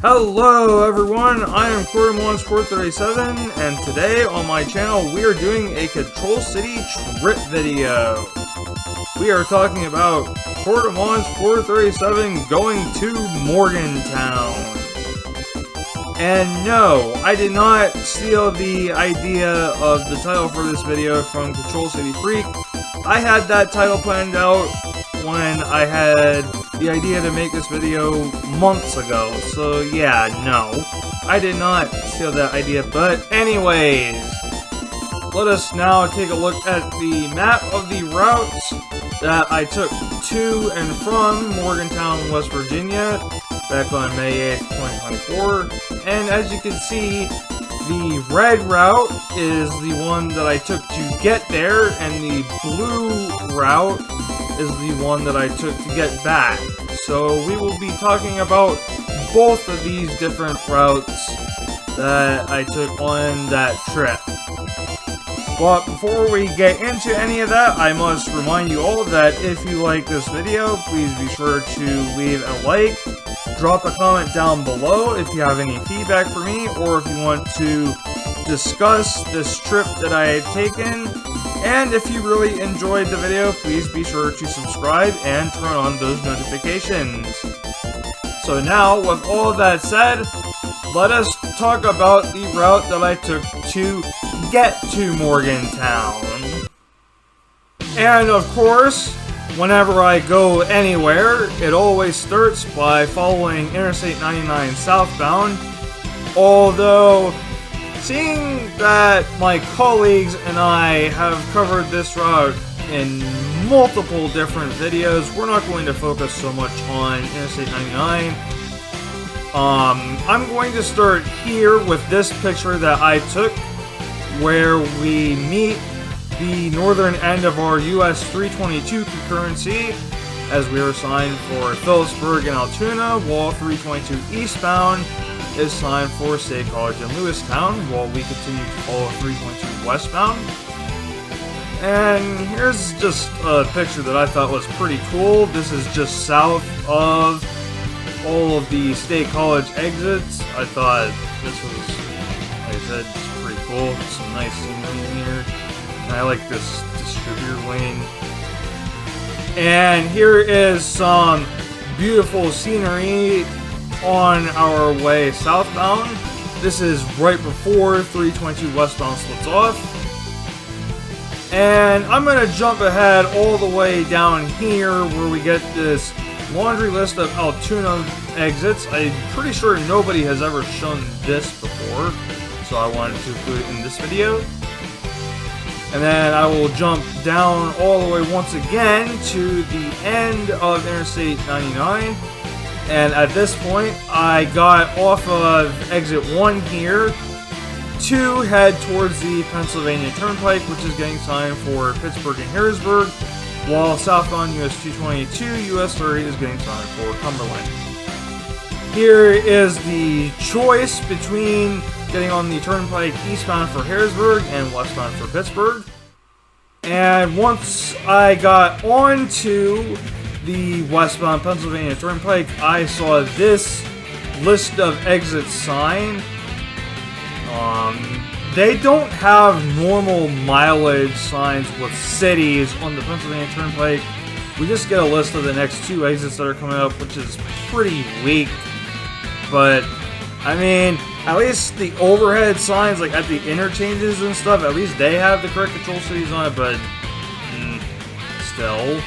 Hello everyone, I am courtemanche437, and today on my channel we are doing a Control City trip video. We are talking about courtemanche437 going to Morgantown. And no, I did not steal the idea of the title for this video from Control City Freak. I had that title planned out when I had the idea to make this video months ago. So yeah, no, I did not steal that idea. But anyways, let us now take a look at the map of the routes that I took to and from Morgantown, West Virginia back on May 8th, 2024. And as you can see, the red route is the one that I took to get there, and the blue route is the one that I took to get back. So we will be talking about both of these different routes that I took on that trip. But before we get into any of that, I must remind you all that if you like this video, please be sure to leave a like, drop a comment down below if you have any feedback for me, or if you want to discuss this trip that I had taken. And if you really enjoyed the video, please be sure to subscribe and turn on those notifications. So now, with all of that said, let us talk about the route that I took to get to Morgantown. And of course, whenever I go anywhere, it always starts by following Interstate 99 southbound. Although, seeing that my colleagues and I have covered this route in multiple different videos, we're not going to focus so much on Interstate 99. I'm going to start here with this picture that I took, where we meet the northern end of our US 322 concurrency, as we are signed for Phillipsburg and Altoona, while 322 eastbound is signed for State College in Lewistown, while we continue to follow 322 westbound. And here's just a picture that I thought was pretty cool. This is just south of all of the State College exits. I thought this was, like I said, just pretty cool. Some nice scenery in here. And I like this distributor lane. And here is some beautiful scenery on our way southbound. This is right before 322 westbound splits off. And I'm going to jump ahead all the way down here where we get this laundry list of Altoona exits. I'm pretty sure nobody has ever shown this before, so I wanted to include it in this video. And then I will jump down all the way once again to the end of Interstate 99. And at this point, I got off of exit 1 here to head towards the Pennsylvania Turnpike, which is getting signed for Pittsburgh and Harrisburg, while southbound US 222, US 30 is getting signed for Cumberland. Here is the choice between getting on the Turnpike eastbound for Harrisburg and westbound for Pittsburgh. And once I got onto the westbound Pennsylvania Turnpike, I saw this list of exits sign. They don't have normal mileage signs with cities on the Pennsylvania Turnpike. We just get a list of the next 2 exits that are coming up, which is pretty weak. But, I mean, at least the overhead signs, like at the interchanges and stuff, at least they have the correct control cities on it, but still,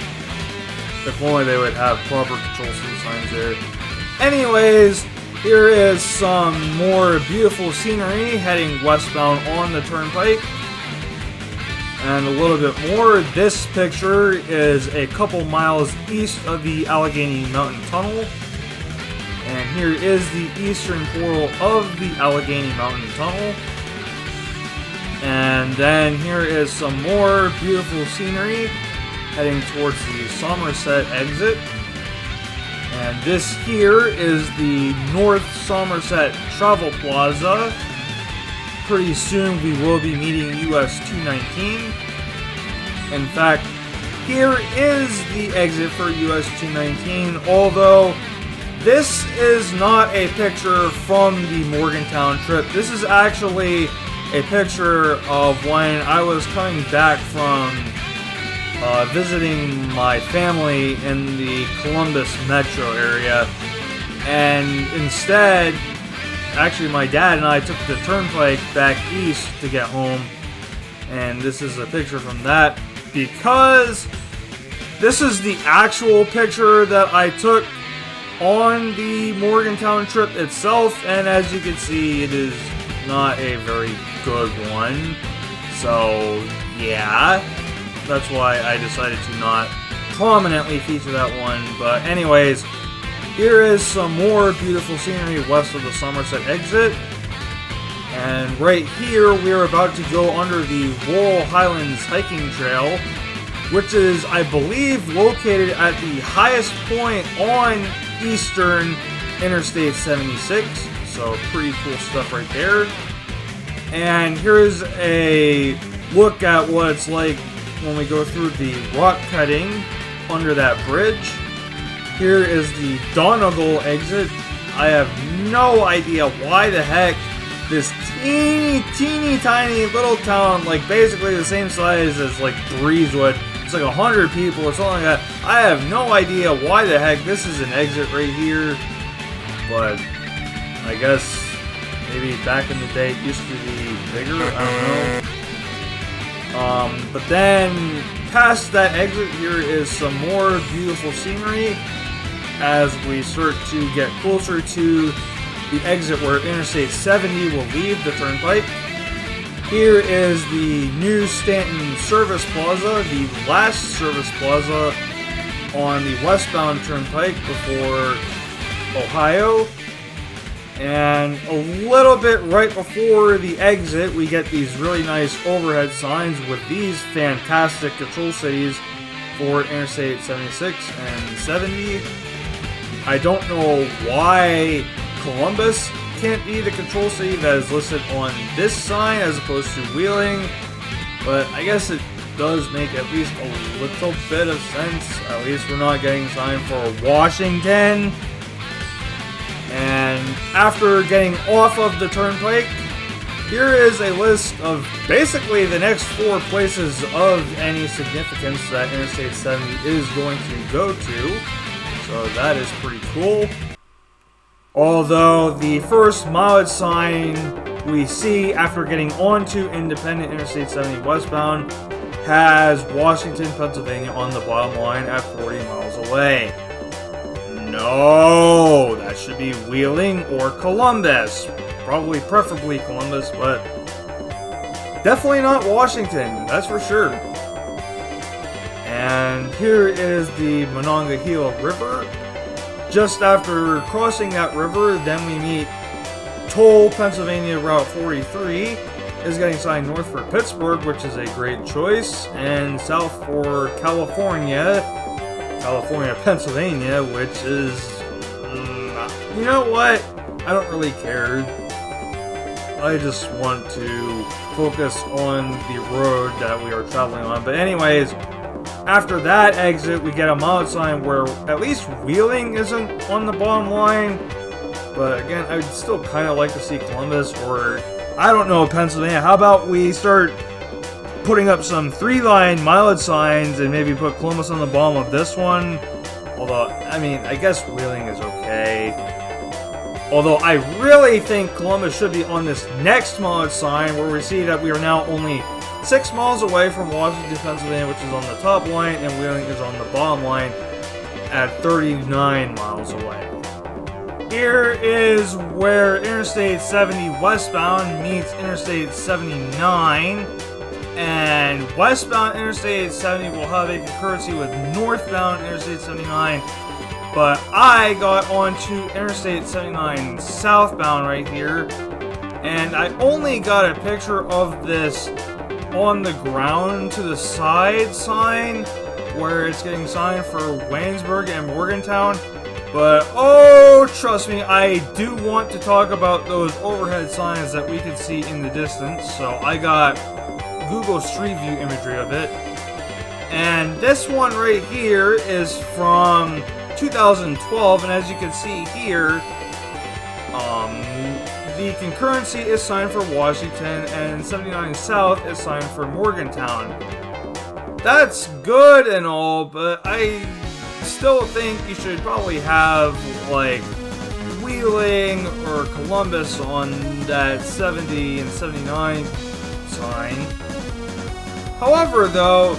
if only they would have proper control city signs there. Anyways, here is some more beautiful scenery heading westbound on the turnpike. And a little bit more, this picture is a couple miles east of the Allegheny Mountain Tunnel. And here is the eastern portal of the Allegheny Mountain Tunnel. And then here is some more beautiful scenery heading towards the Somerset exit. And this here is the North Somerset Travel Plaza. Pretty soon we will be meeting US 219. In fact, here is the exit for US 219, although this is not a picture from the Morgantown trip. This is actually a picture of when I was coming back from visiting my family in the Columbus metro area. And instead, actually my dad and I took the turnpike back east to get home. And this is a picture from that, because this is the actual picture that I took on the Morgantown trip itself, and as you can see, it is not a very good one. So yeah, that's why I decided to not prominently feature that one. But anyways, here is some more beautiful scenery west of the Somerset exit. And right here, we're about to go under the Laurel Highlands hiking trail, which is, I believe, located at the highest point on Eastern Interstate 76. So pretty cool stuff right there. And here's a look at what it's like when we go through the rock cutting under that bridge. Here is the Donegal exit. I have no idea why the heck this teeny tiny little town, like basically the same size as like Breezewood, it's like 100 people or something like that. I have no idea why the heck this is an exit right here, but I guess maybe back in the day it used to be bigger, I don't know. But then past that exit here is some more beautiful scenery as we start to get closer to the exit where Interstate 70 will leave the turnpike. Here is the new Stanton Service Plaza, the last service plaza on the westbound turnpike before Ohio. And a little bit right before the exit, we get these really nice overhead signs with these fantastic control cities for Interstate 76 and 70. I don't know why Columbus can't be the control city that is listed on this sign as opposed to Wheeling, but I guess it does make at least a little bit of sense. At least we're not getting a sign for Washington. And after getting off of the turnpike, here is a list of basically the next 4 places of any significance that Interstate 70 is going to go to. So that is pretty cool. Although the first mileage sign we see after getting onto Independent Interstate 70 westbound has Washington, Pennsylvania on the bottom line at 40 miles away. No, that should be Wheeling or Columbus. Probably, preferably Columbus, but definitely not Washington, that's for sure. And here is the Monongahela River. Just after crossing that river, then we meet Toll, Pennsylvania Route 43 is getting signed north for Pittsburgh, which is a great choice, and south for California, Pennsylvania, which is, you know what? I don't really care. I just want to focus on the road that we are traveling on. But anyways, after that exit, we get a mileage sign where at least Wheeling isn't on the bottom line. But again, I'd still kind of like to see Columbus or, I don't know, Pennsylvania. How about we start putting up some 3-line mileage signs and maybe put Columbus on the bottom of this one? Although, I mean, I guess Wheeling is okay. Although I really think Columbus should be on this next mileage sign where we see that we are now only 6 miles away from Washington, Pennsylvania, which is on the top line, and Wheeling is on the bottom line at 39 miles away. Here is where Interstate 70 westbound meets Interstate 79, and westbound Interstate 70 will have a concurrency with northbound Interstate 79, but I got onto Interstate 79 southbound right here, and I only got a picture of this on the ground to the side sign where it's getting signed for Waynesburg and Morgantown. But oh, trust me, I do want to talk about those overhead signs that we can see in the distance. So I got Google Street View imagery of it. And this one right here is from 2012, and as you can see here, the concurrency is signed for Washington, and 79 South is signed for Morgantown. That's good and all, but I still think you should probably have, like, Wheeling or Columbus on that 70 and 79 sign. However, though,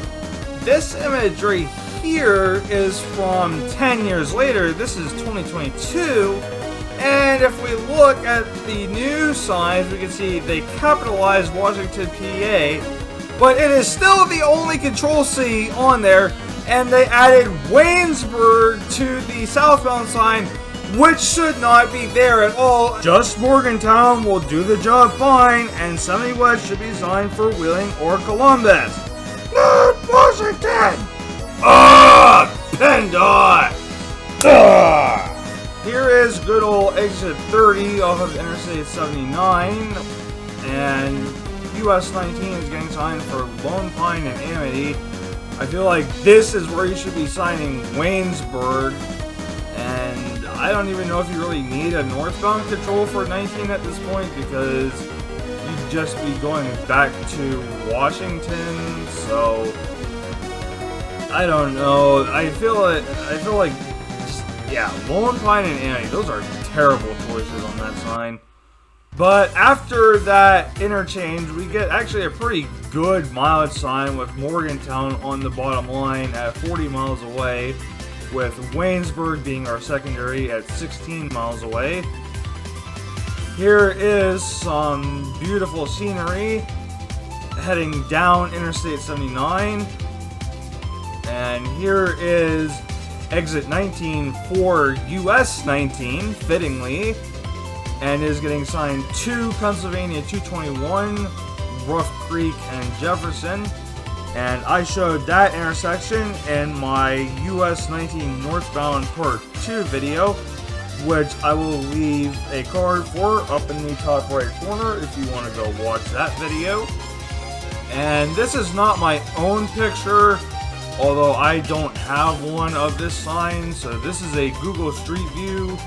this image right here is from 10 years later. This is 2022. And if we look at the new signs, we can see they capitalized Washington, PA, but it is still the only Control C on there, and they added Waynesburg to the southbound sign, which should not be there at all. Just Morgantown will do the job fine, and 70 West should be signed for Wheeling or Columbus. Not Washington! PennDOT! Here is good old exit 30 off of Interstate 79, and US 19 is getting signed for Lone Pine and Amity. I feel like this is where you should be signing Waynesburg, and I don't even know if you really need a northbound control for 19 at this point, because you'd just be going back to Washington, so I don't know. I feel like yeah, Lone Pine and Amity, those are terrible choices on that sign. But after that interchange, we get actually a pretty good mileage sign with Morgantown on the bottom line at 40 miles away, with Waynesburg being our secondary at 16 miles away. Here is some beautiful scenery heading down Interstate 79. And here is exit 19 for US 19, fittingly, and is getting signed to Pennsylvania 221, Rough Creek, and Jefferson. And I showed that intersection in my US 19 northbound part 2 video, which I will leave a card for up in the top right corner if you want to go watch that video. And this is not my own picture, although I don't have one of this sign, so this is a Google Street View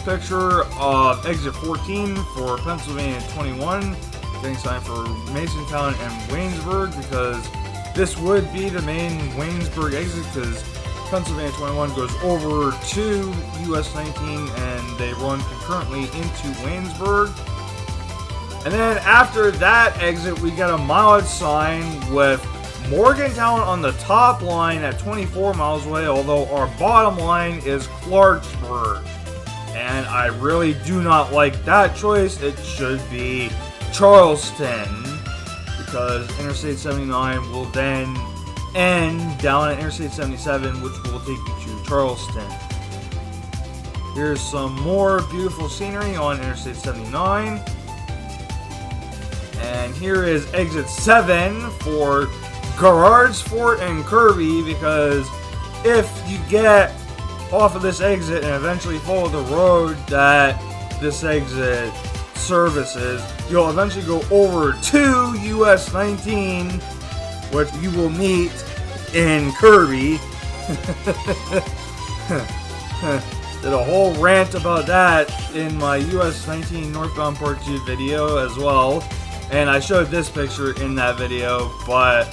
picture of exit 14 for Pennsylvania 21, getting signed for Masontown and Waynesburg, because this would be the main Waynesburg exit, because Pennsylvania 21 goes over to US 19 and they run concurrently into Waynesburg. And then after that exit, we got a mileage sign with Morgantown on the top line at 24 miles away, although our bottom line is Clarksburg. And I really do not like that choice. It should be Charleston, because Interstate 79 will then end down at Interstate 77, which will take you to Charleston. Here's some more beautiful scenery on Interstate 79. And here is exit 7 for Garrard's Fort and Kirby, because if you get off of this exit and eventually follow the road that this exit services, you'll eventually go over to US 19, which you will meet in Kirby. Did a whole rant about that in my US 19 northbound part 2 video as well, and I showed this picture in that video, but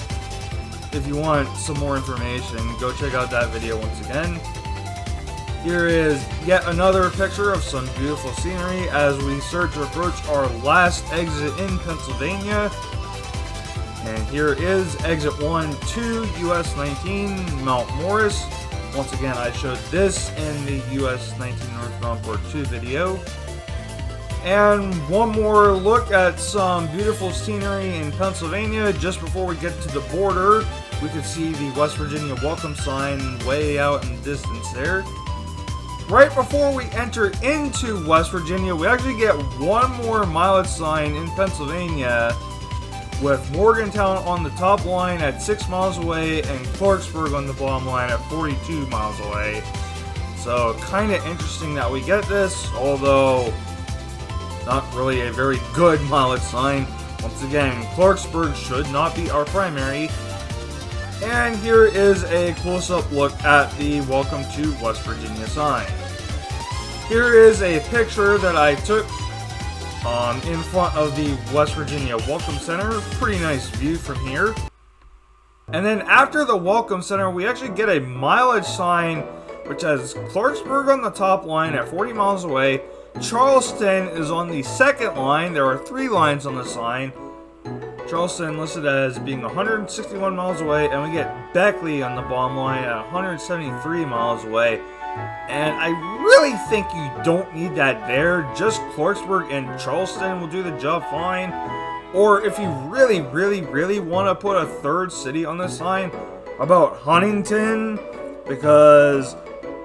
if you want some more information, go check out that video once again. Here is yet another picture of some beautiful scenery as we start to approach our last exit in Pennsylvania. And here is exit 1 to US 19, Mount Morris. Once again, I showed this in the US 19 northbound part 2 video. And one more look at some beautiful scenery in Pennsylvania. Just before we get to the border, we can see the West Virginia welcome sign way out in the distance there. Right before we enter into West Virginia, we actually get one more mileage sign in Pennsylvania, with Morgantown on the top line at 6 miles away and Clarksburg on the bottom line at 42 miles away. So kind of interesting that we get this, although not really a very good mileage sign. Once again, Clarksburg should not be our primary. And here is a close-up look at the Welcome to West Virginia sign. Here is a picture that I took in front of the West Virginia Welcome Center. Pretty nice view from here. And then after the Welcome Center, we actually get a mileage sign which has Clarksburg on the top line at 40 miles away. Charleston is on the second line. There are 3 lines on the sign. Charleston listed as being 161 miles away, and we get Beckley on the bottom line at 173 miles away. And I really think you don't need that there. Just Clarksburg and Charleston will do the job fine. Or if you really, really, really want to put a third city on the sign, about Huntington, because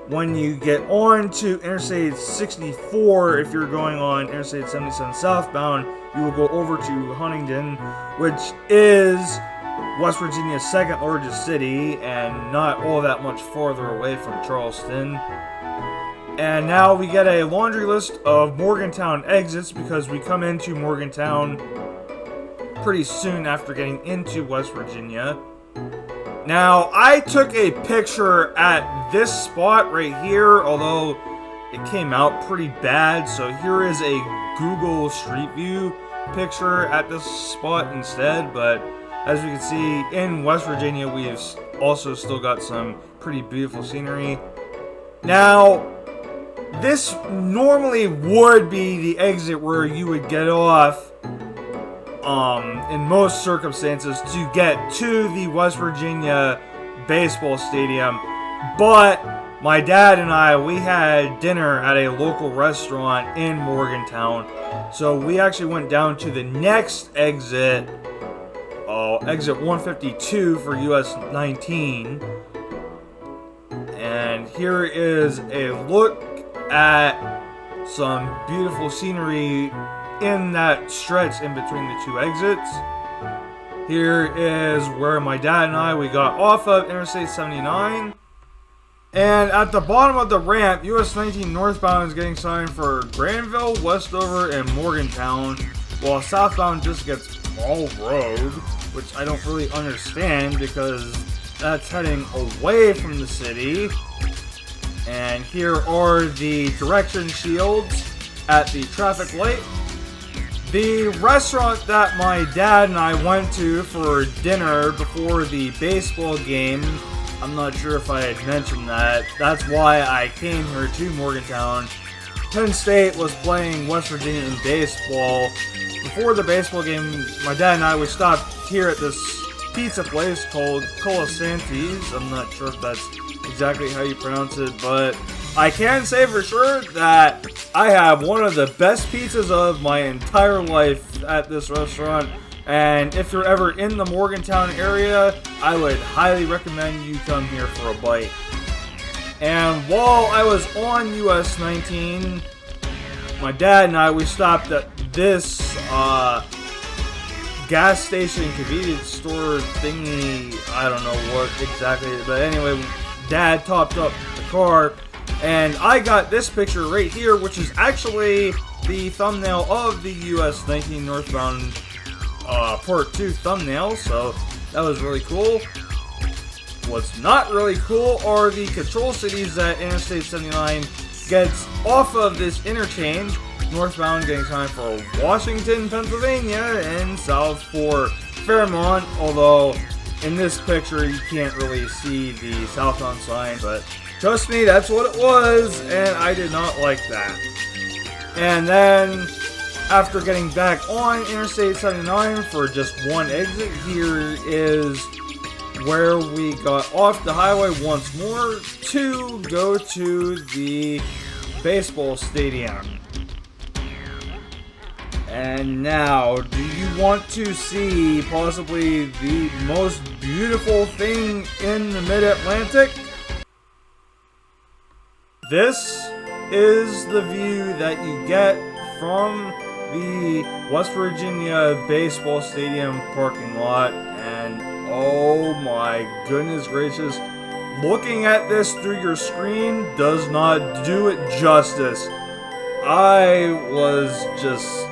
when you get on to Interstate 64, if you're going on Interstate 77 southbound, you will go over to Huntington, which is West Virginia's second largest city and not all that much farther away from Charleston. And now we get a laundry list of Morgantown exits because we come into Morgantown pretty soon after getting into West Virginia. Now, I took a picture at this spot right here, although it came out pretty bad, so here is a Google Street View picture at this spot instead. But as we can see, in West Virginia, we've also still got some pretty beautiful scenery. Now, this normally would be the exit where you would get off in most circumstances to get to the West Virginia baseball stadium, but my dad and I, we had dinner at a local restaurant in Morgantown, so we actually went down to the next exit, exit 152 for US 19, and here is a look at some beautiful scenery in that stretch in between the 2 exits. Here is where my dad and I, we got off of Interstate 79. And at the bottom of the ramp, US 19 northbound is getting signed for Granville, Westover, and Morgantown, while southbound just gets Mall Road, which I don't really understand because that's heading away from the city. And here are the direction shields at the traffic light. The restaurant that my dad and I went to for dinner before the baseball game, I'm not sure if I had mentioned that. That's why I came here to Morgantown. Penn State was playing West Virginia in baseball. Before the baseball game, my dad and I, we stopped here at this pizza place called Colasanti's. I'm not sure if that's exactly how you pronounce it, but I can say for sure that I have one of the best pizzas of my entire life at this restaurant. And if you're ever in the Morgantown area, I would highly recommend you come here for a bite. And while I was on US 19, my dad and I, we stopped at this gas station convenience store thingy. I don't know what exactly, but anyway, Dad topped up the car, and I got this picture right here, which is actually the thumbnail of the US 19 northbound Part 2 thumbnail, so that was really cool. What's not really cool are the control cities that Interstate 79 gets off of this interchange. Northbound getting signed for Washington, Pennsylvania, and south for Fairmont, although in this picture you can't really see the southbound sign, but trust me, that's what it was, and I did not like that. And then after getting back on Interstate 79 for just one exit, here is where we got off the highway once more to go to the baseball stadium. And now, do you want to see possibly the most beautiful thing in the Mid-Atlantic? This is the view that you get from the West Virginia baseball stadium parking lot, and oh my goodness gracious, looking at this through your screen does not do it justice. I was just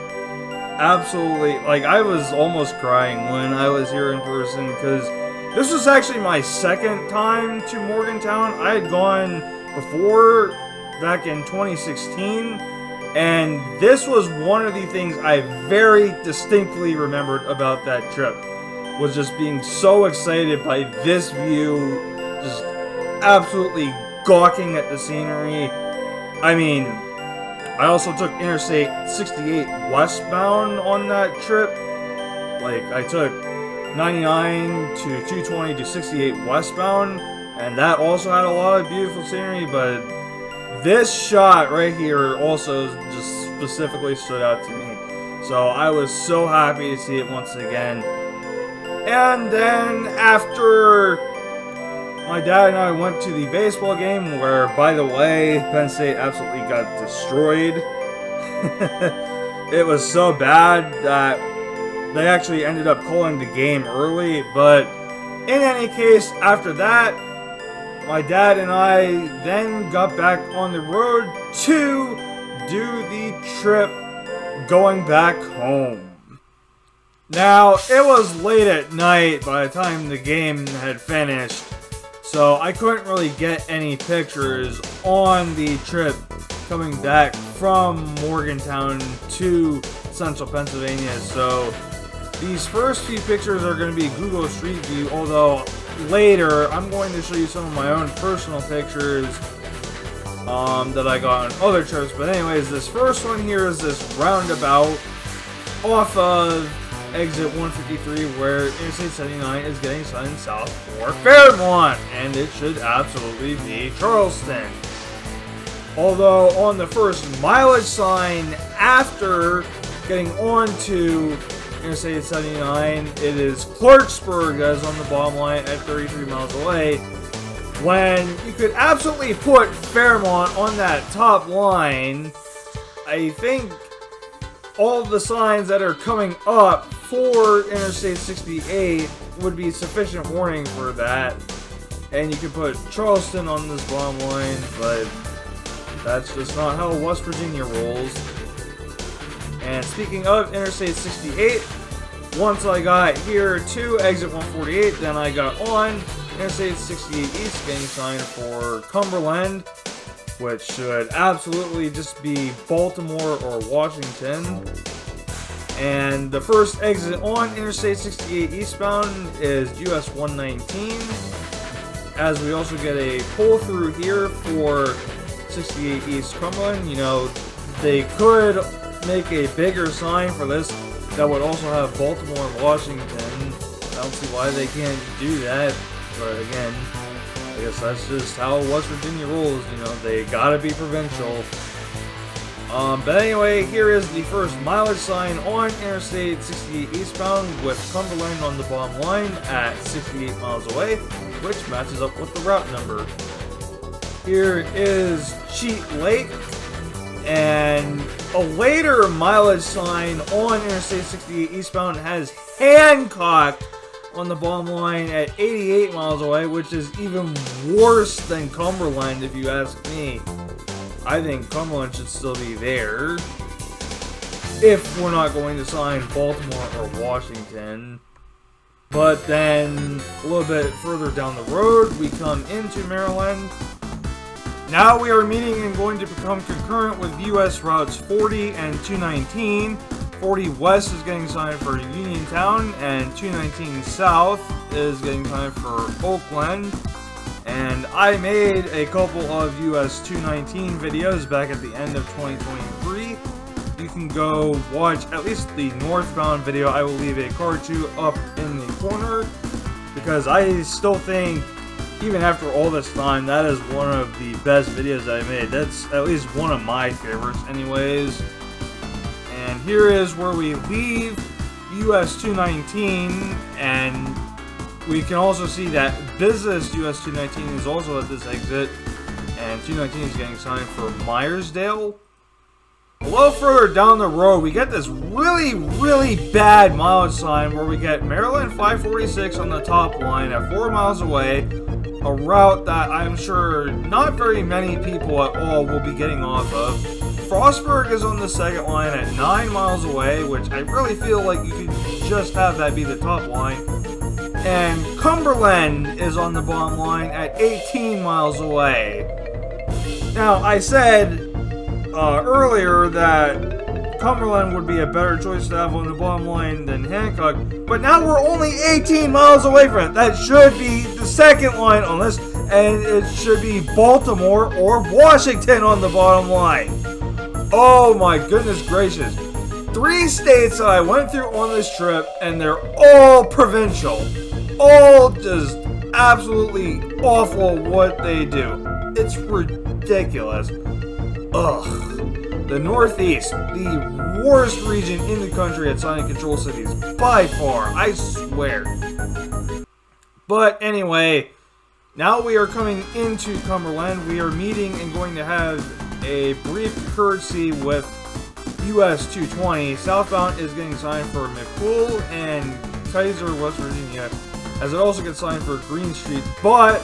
absolutely, like, I was almost crying when I was here in person, because This was actually my second time to Morgantown. I had gone before, back in 2016, and this was one of the things I very distinctly remembered about that trip, was just being so excited by this view, just absolutely gawking at the scenery. I mean, I also took Interstate 68 westbound on that trip. Like, I took 99 to 220 to 68 westbound, and that also had a lot of beautiful scenery, but this shot right here also just specifically stood out to me. So I was so happy to see it once again. And then after my dad and I went to the baseball game, where, by the way, Penn State absolutely got destroyed. It was so bad that they actually ended up calling the game early, but in any case, after that, my dad and I then got back on the road to do the trip going back home. Now, it was late at night by the time the game had finished, so I couldn't really get any pictures on the trip coming back from Morgantown to central Pennsylvania, so these first few pictures are going to be Google Street View, although later I'm going to show you some of my own personal pictures that I got on other trips. But anyways, this first one here is this roundabout off of exit 153 where Interstate 79 is getting signed south for Fairmont, and it should absolutely be Charleston. Although on the first mileage sign after getting onto Interstate 79, it is Clarksburg that is on the bottom line at 33 miles away, when you could absolutely put Fairmont on that top line. I think all of the signs that are coming up for Interstate 68 would be sufficient warning for that, and you could put Charleston on this bottom line, but that's just not how West Virginia rolls. And speaking of Interstate 68, once I got here to exit 148, then I got on Interstate 68 East, getting signed for Cumberland, which should absolutely just be Baltimore or Washington. And the first exit on Interstate 68 eastbound is US 119, as we also get a pull through here for 68 East Cumberland. You know, they could make a bigger sign for this that would also have Baltimore and Washington. I don't see why they can't do that, but again, I guess that's just how West Virginia rolls, you know, they gotta be provincial. But anyway, here is the first mileage sign on Interstate 68 eastbound with Cumberland on the bottom line at 68 miles away, which matches up with the route number. Here is Cheat Lake, and a later mileage sign on Interstate 68 eastbound has Hancock on the bottom line at 88 miles away, which is even worse than Cumberland if you ask me. I think Cumberland should still be there if we're not going to sign Baltimore or Washington. But then a little bit further down the road, we come into Maryland. Now we are meeting and going to become concurrent with US routes 40 and 219. 40 West is getting signed for Uniontown, and 219 South is getting signed for Oakland. And I made a couple of US 219 videos back at the end of 2023. You can go watch at least the northbound video. I will leave a card to up in the corner, because I still think, even after all this time, that is one of the best videos I made. That's at least one of my favorites anyways. And here is where we leave US 219, and we can also see that business US 219 is also at this exit, and 219 is getting signed for Myersdale. A little further down the road, we get this really bad mileage sign where we get Maryland 546 on the top line at 4 miles away, a route that I'm sure not very many people at all will be getting off of. Frostburg is on the second line at 9 miles away, which I really feel like you could just have that be the top line. And Cumberland is on the bottom line at 18 miles away. Now, I said earlier that Cumberland would be a better choice to have on the bottom line than Hancock, but now we're only 18 miles away from it. That should be the second line on this, and it should be Baltimore or Washington on the bottom line. Oh my goodness gracious. 3 states that I went through on this trip, and they're all provincial. All just absolutely awful what they do. It's ridiculous. Ugh. The Northeast, the worst region in the country at signing control cities, by far, I swear. But anyway, now we are coming into Cumberland. We are meeting and going to have a brief courtesy with US 220. Southbound is getting signed for McCool and Kaiser, West Virginia, as it also gets signed for Green Street. But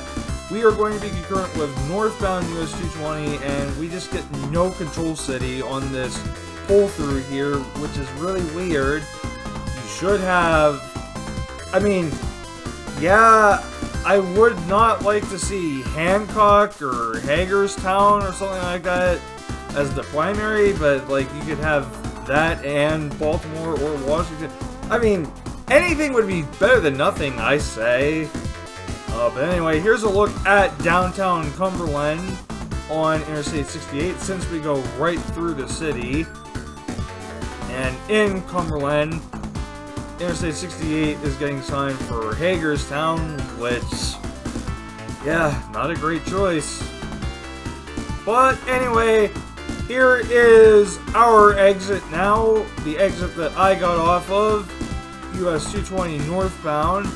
we are going to be concurrent with northbound US 220, and we just get no control city on this pull through here, which is really weird. You should have, I mean, yeah, I would not like to see Hancock or Hagerstown or something like that as the primary, but like you could have that and Baltimore or Washington. I mean, anything would be better than nothing, I say. But anyway, here's a look at downtown Cumberland on Interstate 68, since we go right through the city. And in Cumberland, Interstate 68 is getting signed for Hagerstown, which, yeah, not a great choice. But anyway, here is our exit now, the exit that I got off of, US 220 northbound,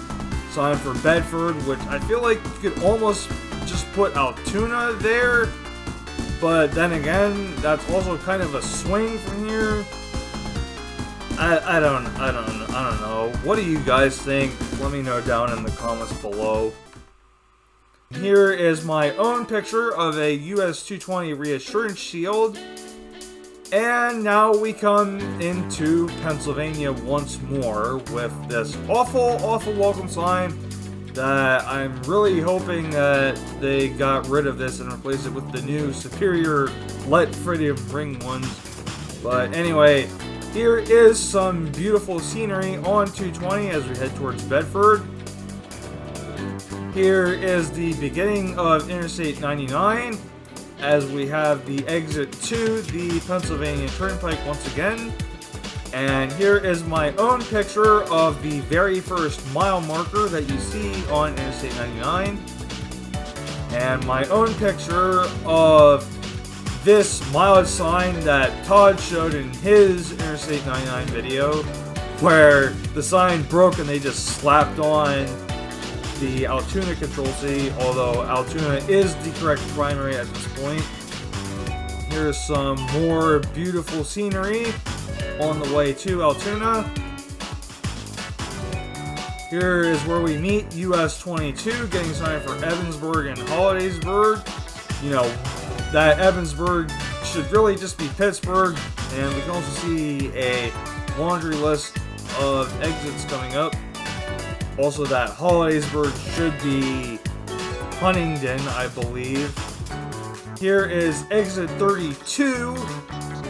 signed for Bedford, which I feel like you could almost just put Altoona there, but then again, that's also kind of a swing from here. I don't know. What do you guys think? Let me know down in the comments below. Here is my own picture of a US 220 reassurance shield. And now we come into Pennsylvania once more with this awful welcome sign that I'm really hoping that they got rid of this and replaced it with the new superior Let Freedom Ring ones. But anyway, here is some beautiful scenery on 220 as we head towards Bedford. Here is the beginning of Interstate 99. As we have the exit to the Pennsylvania Turnpike once again. And here is my own picture of the very first mile marker that you see on Interstate 99. And my own picture of this mileage sign that Todd showed in his Interstate 99 video, where the sign broke and they just slapped on the Altoona control city, although Altoona is the correct primary at this point. Here's some more beautiful scenery on the way to Altoona. Here is where we meet US 22 getting signed for Evansburg and Hollidaysburg. You know, that Evansburg should really just be Pittsburgh, and we can also see a laundry list of exits coming up. Also, that Hollidaysburg should be Huntingdon, I believe. Here is exit 32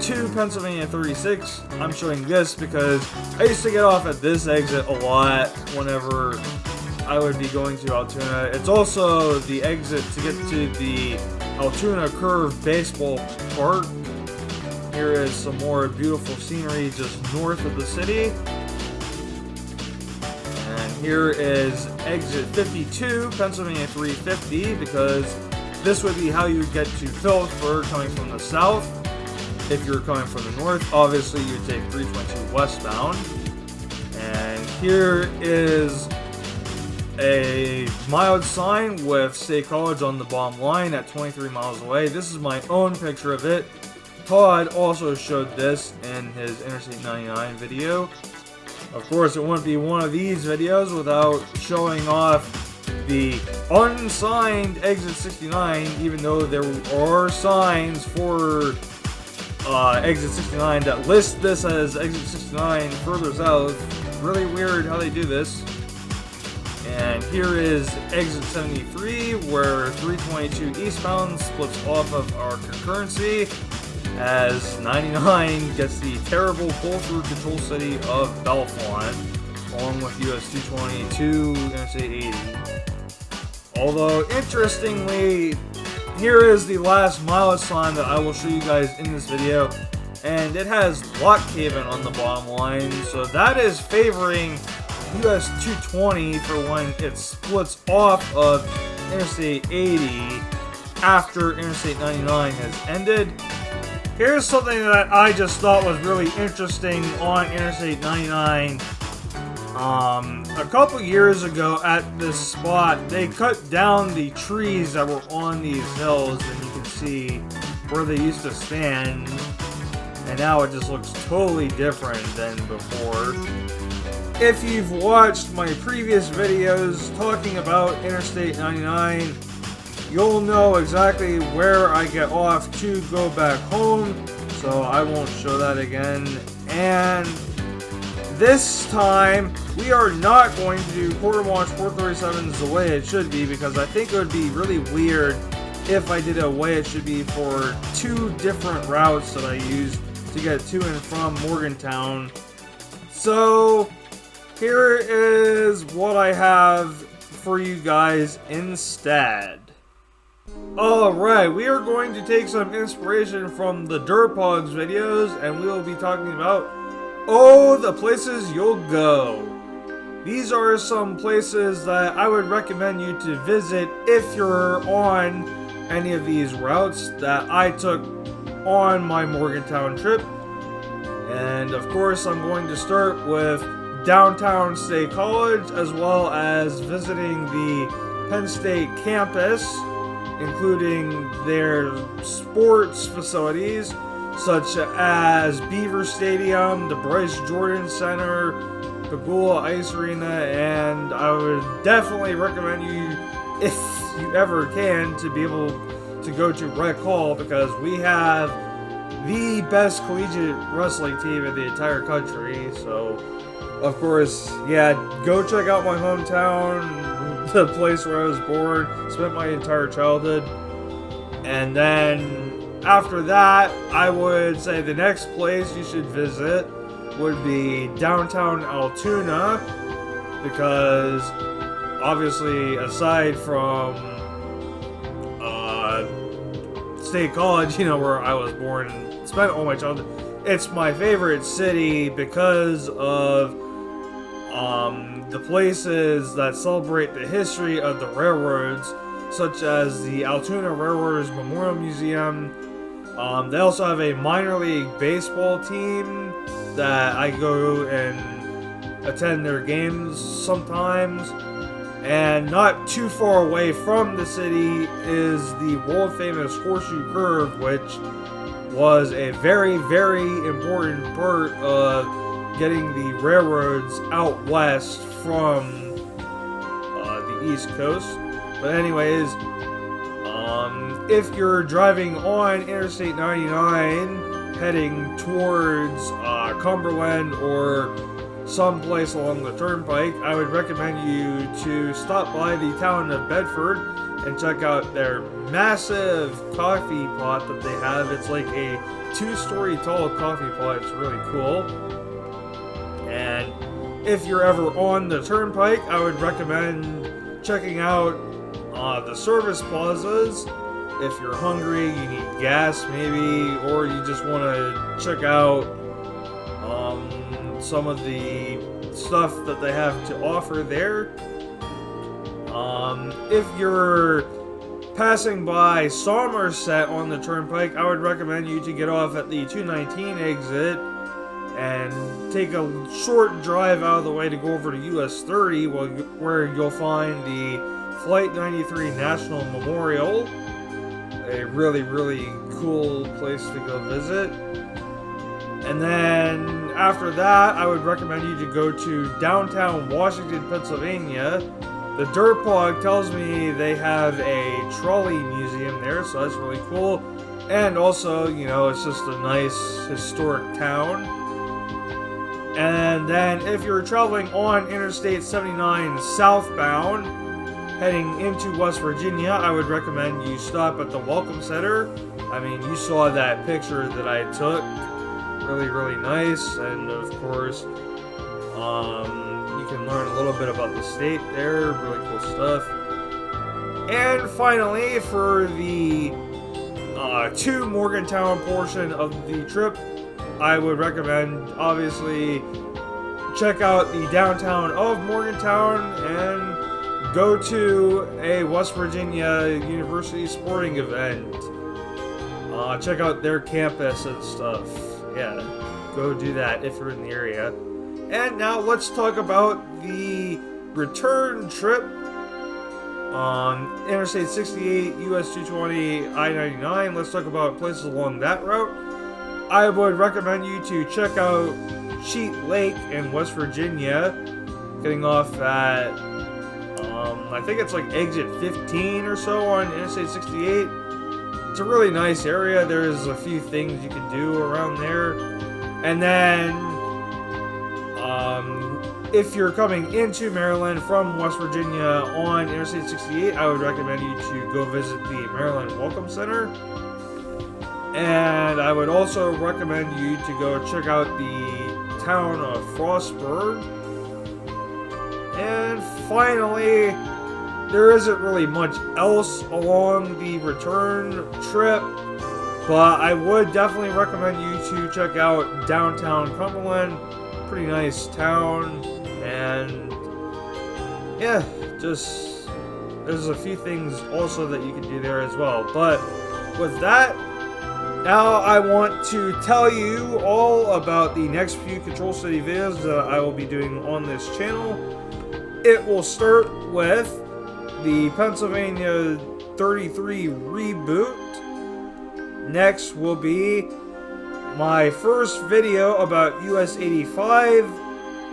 to Pennsylvania 36. I'm showing this because I used to get off at this exit a lot whenever I would be going to Altoona. It's also the exit to get to the Altoona Curve Baseball Park. Here is some more beautiful scenery just north of the city. Here is exit 52, Pennsylvania 350, because this would be how you would get to Phillipsburg coming from the south. If you're coming from the north, obviously you'd take 322 westbound. And here is a mileage sign with State College on the bottom line at 23 miles away. This is my own picture of it. Todd also showed this in his Interstate 99 video. Of course, it wouldn't be one of these videos without showing off the unsigned Exit 69, even though there are signs for Exit 69 that list this as Exit 69 further south. Really weird how they do this. And here is exit 73, where 322 eastbound splits off of our concurrency, as 99 gets the terrible pull-through Control City of Bellefonte, along with US 222 Interstate 80. Although, interestingly, here is the last mileage sign that I will show you guys in this video, and it has Lock Haven on the bottom line, so that is favoring US 220 for when it splits off of Interstate 80 after Interstate 99 has ended. Here's something that I just thought was really interesting on Interstate 99. A couple years ago at this spot, they cut down the trees that were on these hills, and you can see where they used to stand, and now it just looks totally different than before. If you've watched my previous videos talking about Interstate 99, you'll know exactly where I get off to go back home, so I won't show that again. And this time, we are not going to do courtemanche437 the way it should be, because I think it would be really weird if I did a way it should be for two different routes that I use to get to and from Morgantown. So here is what I have for you guys instead. Alright, we are going to take some inspiration from the Dirtpogs videos, and we will be talking about the places you'll go. These are some places that I would recommend you to visit if you're on any of these routes that I took on my Morgantown trip. And of course, I'm going to start with downtown State College, as well as visiting the Penn State campus, including their sports facilities, such as Beaver Stadium, the Bryce Jordan Center, Pagula Ice Arena, and I would definitely recommend you, if you ever can, to be able to go to Rec Hall, because we have the best collegiate wrestling team in the entire country. So, of course, yeah, go check out my hometown, the place where I was born, spent my entire childhood. And then after that, I would say the next place you should visit would be downtown Altoona, because obviously, aside from State College, you know, where I was born and spent all my childhood, it's my favorite city because of the places that celebrate the history of the railroads, such as the Altoona Railroaders Memorial Museum. They also have a minor league baseball team that I go and attend their games sometimes. And not too far away from the city is the world famous Horseshoe Curve, which was a very, very important part of getting the railroads out west from the East Coast. But anyways, if you're driving on Interstate 99 heading towards Cumberland or someplace along the turnpike, I would recommend you to stop by the town of Bedford and check out their massive coffee pot that they have. It's like a 2-story tall coffee pot. It's really cool. And if you're ever on the turnpike, I would recommend checking out the service plazas. If you're hungry, you need gas maybe, or you just want to check out some of the stuff that they have to offer there. If you're passing by Somerset on the turnpike, I would recommend you to get off at the 219 exit and take a short drive out of the way to go over to US 30, where you'll find the Flight 93 National Memorial, a really, really cool place to go visit. And then after that, I would recommend you to go to downtown Washington, Pennsylvania. The Dirtpog tells me they have a trolley museum there, so that's really cool. And also, you know, it's just a nice historic town. And then if you're traveling on Interstate 79 southbound, heading into West Virginia, I would recommend you stop at the Welcome Center. I mean, you saw that picture that I took. Really, really nice. And of course, you can learn a little bit about the state there. Really cool stuff. And finally, for the to Morgantown portion of the trip, I would recommend, obviously, check out the downtown of Morgantown and go to a West Virginia University sporting event. Check out their campus and stuff. Yeah, go do that if you're in the area. And now let's talk about the return trip on Interstate 68, US 220, I-99. Let's talk about places along that route. I would recommend you to check out Cheat Lake in West Virginia, getting off at, I think it's like exit 15 or so on Interstate 68. It's a really nice area. There's a few things you can do around there. And then, if you're coming into Maryland from West Virginia on Interstate 68, I would recommend you to go visit the Maryland Welcome Center. And I would also recommend you to go check out the town of Frostburg. And finally, there isn't really much else along the return trip, but I would definitely recommend you to check out downtown Cumberland. Pretty nice town. And yeah, just there's a few things also that you can do there as well. But with that, now I want to tell you all about the next few Control City videos that I will be doing on this channel. It will start with the Pennsylvania 33 reboot. Next will be my first video about US 85.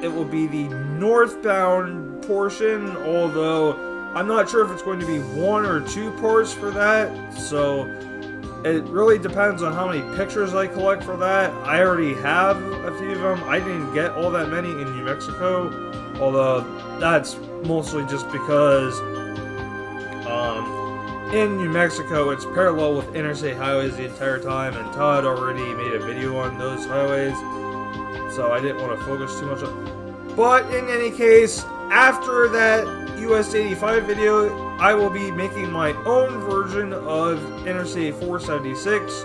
It will be the northbound portion, although I'm not sure if it's going to be 1 or 2 parts for that, so it really depends on how many pictures I collect for that. I already have a few of them. I didn't get all that many in New Mexico, although that's mostly just because in New Mexico it's parallel with interstate highways the entire time, and Todd already made a video on those highways, so I didn't want to focus too much on. But in any case, after that US 85 video, I will be making my own version of Interstate 476.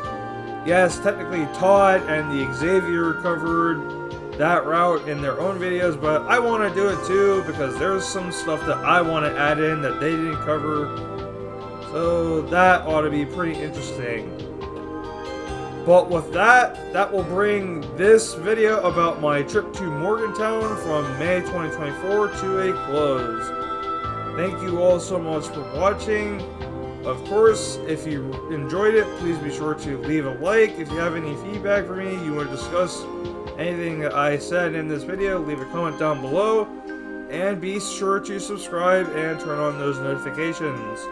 Yes, technically Todd and the Xavier covered that route in their own videos, but I want to do it too because there's some stuff that I want to add in that they didn't cover. So that ought to be pretty interesting. But with that, that will bring this video about my trip to Morgantown from May 2024 to a close. Thank you all so much for watching. Of course, if you enjoyed it, please be sure to leave a like. If you have any feedback for me, you want to discuss anything that I said in this video, leave a comment down below. And be sure to subscribe and turn on those notifications.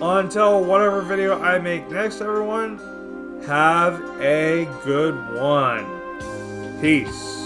Until whatever video I make next, everyone, have a good one. Peace.